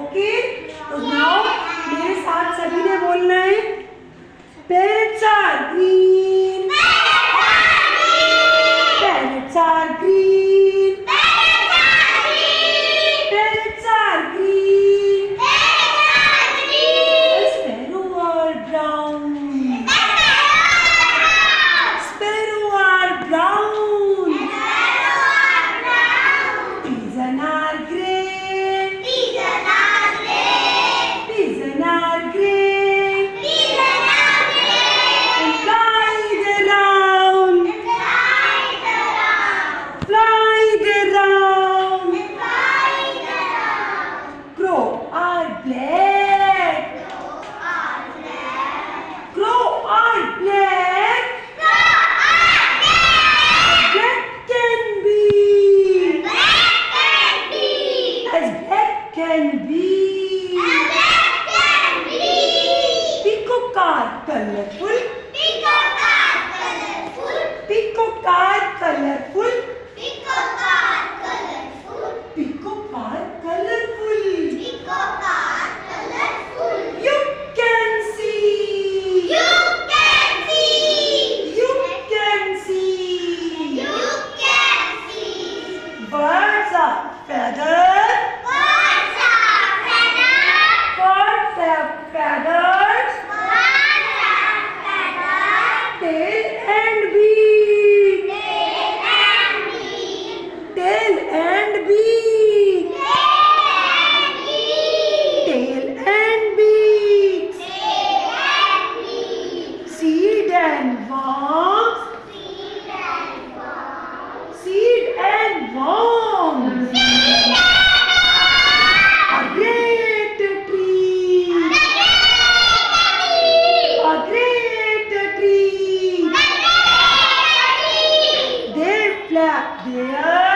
Okay, तो now मेरे साथ सभी ने बोलना है। Parrots are green. Parrots are green. Parrots are green. Sparrow are brown. Sparrow are brown. Pigeon are grey. Pigeon are grey. And fly around. Fly around. Crow are black. Crow are black. Black can be. As black can be. Peacock are colorful. Peacock are colorful. Peacock are colorful. You can see. You can see. Birds are feathered. Birds have feathers. Tail and beak. Tail and beak. Tail and beak. Seed and worms. Seed and worms. A great tree. A great tree. They flap their